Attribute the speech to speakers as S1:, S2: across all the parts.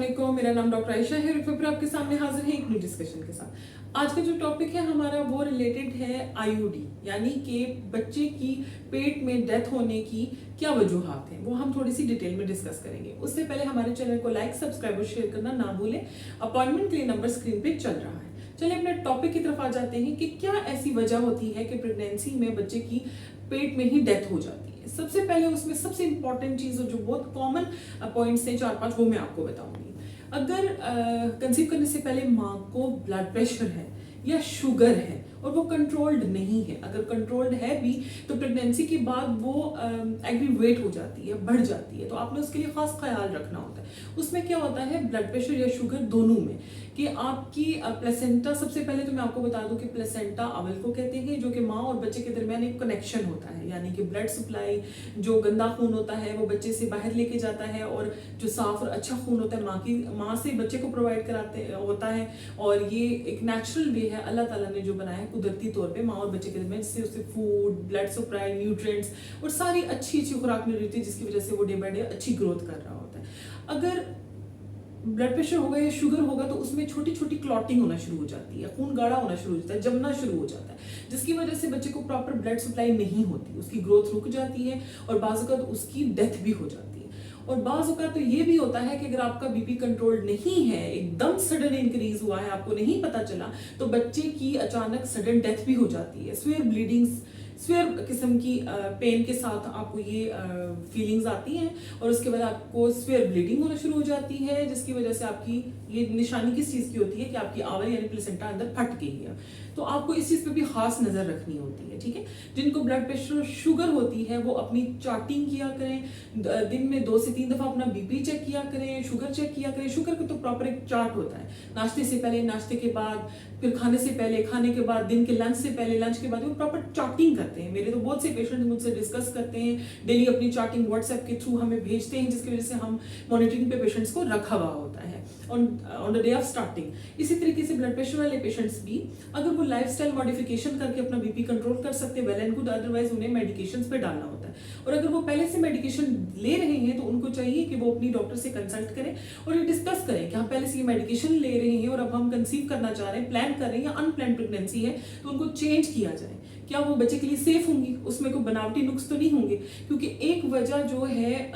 S1: अस्सलामुअलैकुम, मेरा नाम डॉक्टर आयशा है। फिर आपके सामने हाजिर है एक न्यू डिस्कशन के साथ। आज का जो टॉपिक है हमारा वो रिलेटेड है आईयूडी, यानी कि बच्चे की पेट में डेथ होने की क्या वजूहात हैं, वो हम थोड़ी सी डिटेल में डिस्कस करेंगे। उससे पहले हमारे चैनल को लाइक, सब्सक्राइब और शेयर करना ना भूलें। अपॉइंटमेंट के लिए नंबर स्क्रीन पे चल रहा है। चलिए अपने टॉपिक की तरफ आ जाते हैं कि क्या ऐसी वजह होती है कि प्रेगनेंसी में बच्चे की पेट में ही डेथ हो जाती है। सबसे पहले उसमें सबसे इंपॉर्टेंट चीज जो बहुत कॉमन पॉइंट्स हैं 4-5, वो मैं आपको बताऊंगी। अगर कंसीव करने से पहले माँ को ब्लड प्रेशर है या शुगर है और वो कंट्रोल्ड नहीं है, अगर कंट्रोल्ड है भी तो प्रेगनेंसी के बाद वो एग्रीवेट हो जाती है, बढ़ जाती है, तो आपने उसके लिए खास ख्याल रखना होता है। उसमें क्या होता है, ब्लड प्रेशर या शुगर दोनों में, कि आपकी प्लेसेंटा, सबसे पहले तो मैं आपको बता दूं कि प्लेसेंटा अवल को कहते हैं, जो कि माँ और बच्चे के दरमियान एक कनेक्शन होता है, यानी कि ब्लड सप्लाई, जो गंदा खून होता है वो बच्चे से बाहर लेके जाता है और जो साफ और अच्छा खून होता है माँ से बच्चे को प्रोवाइड कराते होता है। और ये एक नेचुरल वे है, अल्लाह ताला ने जो बनाया है कुदरती तौर पे माँ और बच्चे के दरमियान, जिससे उसे फूड, ब्लड सप्लाई, न्यूट्रिएंट्स और सारी अच्छी खुराक मिल रही थी, जिसकी वजह से वो डे बाय डे अच्छी ग्रोथ कर रहा होता है। अगर ब्लड प्रेशर होगा या शुगर होगा तो उसमें छोटी छोटी क्लॉटिंग होना शुरू हो जाती है, खून गाढ़ा होना शुरू हो जाता है, जमना शुरू हो जाता है, जिसकी वजह से बच्चे को प्रॉपर ब्लड सप्लाई नहीं होती, उसकी ग्रोथ रुक जाती है और बाज़ औक़ात उसकी डेथ भी हो जाती है। और बाज़ औक़ात तो ये भी होता है कि अगर आपका बीपी कंट्रोल नहीं है, एकदम सडन इंक्रीज हुआ है, आपको नहीं पता चला, तो बच्चे की अचानक सडन डेथ भी हो जाती है। स्वेयर किस्म की पेन के साथ आपको ये फीलिंग्स आती हैं और उसके बाद आपको स्वेयर ब्लीडिंग होना शुरू हो जाती है, जिसकी वजह से आपकी ये निशानी किस चीज़ की होती है कि आपकी आवल यानी प्लेसेंटा अंदर फट गई है। तो आपको इस चीज़ पे भी खास नज़र रखनी होती है, ठीक है। जिनको ब्लड प्रेशर और शुगर होती है वो अपनी चार्टिंग किया करें, दिन में 2 से 3 दफ़ा अपना बीपी चेक किया करें, शुगर चेक किया करें। शुगर का तो प्रॉपर एक चार्ट होता है, नाश्ते से पहले, नाश्ते के बाद, फिर खाने से पहले, खाने के बाद, दिन के लंच से पहले, लंच के बाद, वो प्रॉपर चार्टिंग करते हैं। मेरे तो बहुत से पेशेंट्स मुझसे डिस्कस करते हैं, डेली अपनी चार्टिंग व्हाट्सएप के थ्रू हमें भेजते हैं, जिसकी वजह से हम मॉनिटरिंग पे पेशेंट्स को रखा हुआ होता है on the day of starting. इसी तरीके से ब्लड प्रेशर वाले पेशेंट्स भी, अगर वो लाइफस्टाइल मॉडिफिकेशन करके अपना बीपी कंट्रोल कर सकते हैं, वेल एंड गुड, अदरवाइज उन्हें मेडिकेशंस पे डालना होता है। और अगर वो पहले से मेडिकेशन ले रहे हैं तो उनको चाहिए कि वो अपनी डॉक्टर से कंसल्ट करें और ये डिस्कस करें कि हम पहले से ये मेडिकेशन ले रहे हैं और अब हम कंसीव करना चाह रहे हैं, प्लान कर रहे हैं या अनप्लान प्रेगनेंसी है, तो उनको चेंज किया जाए। क्या वो बच्चे के लिए सेफ होंगी, उसमें कोई बनावटी नुक्स तो नहीं होंगे, क्योंकि एक वजह जो है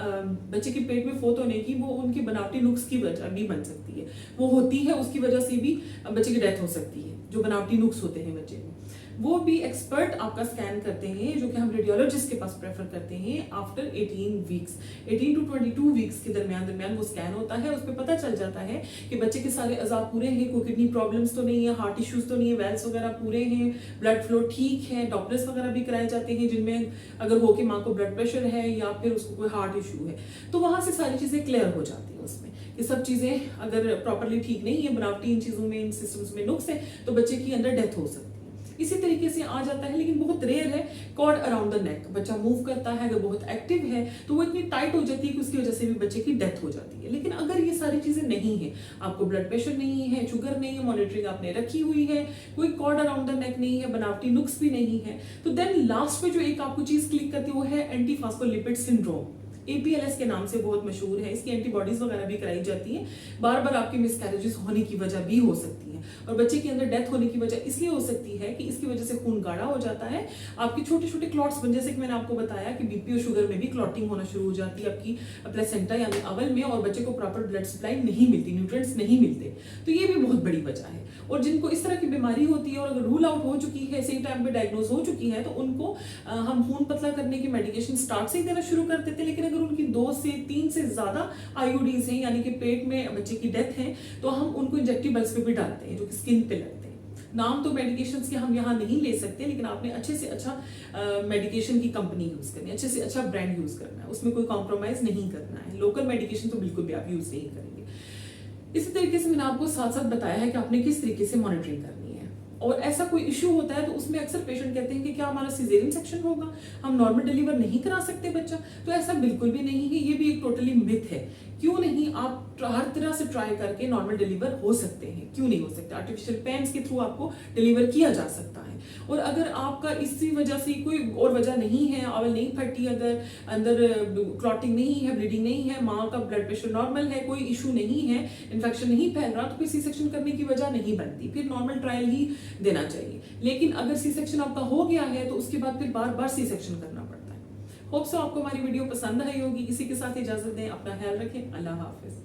S1: बच्चे के पेट में फोत होने की, वो उनकी बनावटी नुक्स की वजह भी बन सकती है, वो होती है, उसकी वजह से भी बच्चे की डेथ हो सकती है। जो बनावटी नुक्स होते हैं बच्चे में, वो भी एक्सपर्ट आपका स्कैन करते हैं, जो कि हम रेडियोलॉजिस्ट के पास प्रेफर करते हैं। आफ्टर 18 वीक्स, 18 to 22 वीक्स के दरमियान वो स्कैन होता है। उस पर पता चल जाता है कि बच्चे के सारे अज़ा पूरे हैं, कोई किडनी प्रॉब्लम्स तो नहीं है, हार्ट इश्यूज तो नहीं है, वेल्स वगैरह पूरे हैं, ब्लड फ्लो ठीक है, डॉप्लर्स वगैरह भी कराए जाते हैं, जिनमें अगर हो कि माँ को ब्लड प्रेशर है या फिर उसको कोई हार्ट इशू है, तो वहाँ से सारी चीज़ें क्लियर हो जाती हैं उसमें कि सब चीज़ें अगर प्रॉपरली ठीक नहीं है, बनावटी इन चीज़ों में, इन सिस्टम्स में नुक्स है, तो बच्चे की अंदर डेथ हो सकती है। इसी तरीके से आ जाता है, लेकिन बहुत रेयर है, कॉर्ड अराउंड द नेक, बच्चा मूव करता है, अगर बहुत एक्टिव है तो वो इतनी टाइट हो जाती है कि उसकी वजह से भी बच्चे की डेथ हो जाती है। लेकिन अगर ये सारी चीजें नहीं है, आपको ब्लड प्रेशर नहीं है, शुगर नहीं है, मॉनिटरिंग आपने रखी हुई है, कोई कॉर्ड अराउंड द नेक नहीं है, बनावटी नुक्स भी नहीं है, तो देन लास्ट में जो एक आपको चीज क्लिक करती है वो है एंटीफॉस्फोलिपिड सिंड्रोम, APLS के नाम से बहुत मशहूर है। इसकी एंटीबॉडीज वगैरह भी कराई जाती है। बार बार आपकी मिसकैरेजेस होने की वजह भी हो सकती है और बच्चे के अंदर डेथ होने की वजह इसलिए हो सकती है कि इसकी वजह से खून गाढ़ा हो जाता है, आपके छोटे छोटे क्लॉट्स बन, जैसे कि मैंने आपको बताया कि बीपी और शुगर में भी क्लॉटिंग होना शुरू हो जाती है आपकी प्लेसेंटा यानी अवल में, और बच्चे को प्रॉपर ब्लड सप्लाई नहीं मिलती, न्यूट्रिएंट्स नहीं मिलते, तो ये भी बहुत बड़ी वजह है। और जिनको इस तरह की बीमारी होती है और अगर रूल आउट हो चुकी है, सही टाइम पे डायग्नोज हो चुकी है, तो उनको हम खून पतला करने की मेडिकेशन स्टार्ट से ही देना शुरू कर देते हैं। लेकिन अगर उनकी 2 से 3 से ज्यादा आईयूडीज हैं, यानी कि पेट में बच्चे की डेथ है, तो हम उनको इंजेक्टेबल्स पे भी डालते हैं, जो कि स्किन पे लगते हैं। नाम तो मेडिकेशंस के हम यहाँ नहीं ले सकते, लेकिन आपने अच्छे से अच्छा मेडिकेशन की कंपनी यूज करनी है, अच्छे से अच्छा ब्रांड यूज करना है, उसमें कोई कॉम्प्रोमाइज नहीं करना है। लोकल मेडिकेशन तो बिल्कुल भी आप यूज नहीं करेंगे। इसी तरीके से मैंने आपको साथ साथ बताया है कि आपने किस तरीके से मॉनिटरिंग करनी है। और ऐसा कोई इश्यू होता है तो उसमें अक्सर पेशेंट कहते हैं कि क्या हमारा सिजेरियन सेक्शन होगा, हम नॉर्मल डिलीवर नहीं करा सकते बच्चा, तो ऐसा बिल्कुल भी नहीं है। ये भी एक टोटली मिथ है क्यों नहीं आप हर तरह से ट्राई करके नॉर्मल डिलीवर हो सकते हैं, क्यों नहीं हो सकते? आर्टिफिशियल पेन्स के थ्रू आपको डिलीवर किया जा सकता है। और अगर आपका इसी वजह से कोई और वजह नहीं है, अवल नहीं फटी, अगर अंदर क्लॉटिंग नहीं है, ब्लीडिंग नहीं है, माँ का ब्लड प्रेशर नॉर्मल है, कोई इशू नहीं है, इन्फेक्शन नहीं फैल रहा, तो फिर सी सेक्शन करने की वजह नहीं बनती, फिर नॉर्मल ट्रायल ही देना चाहिए। लेकिन अगर सी सेक्शन आपका हो गया है तो उसके बाद फिर बार बार सी सेक्शन करना पड़ता है। होप सो आपको हमारी वीडियो पसंद आई होगी। इसी के साथ इजाजत दें, अपना ख्याल रखें, अल्लाह हाफिज।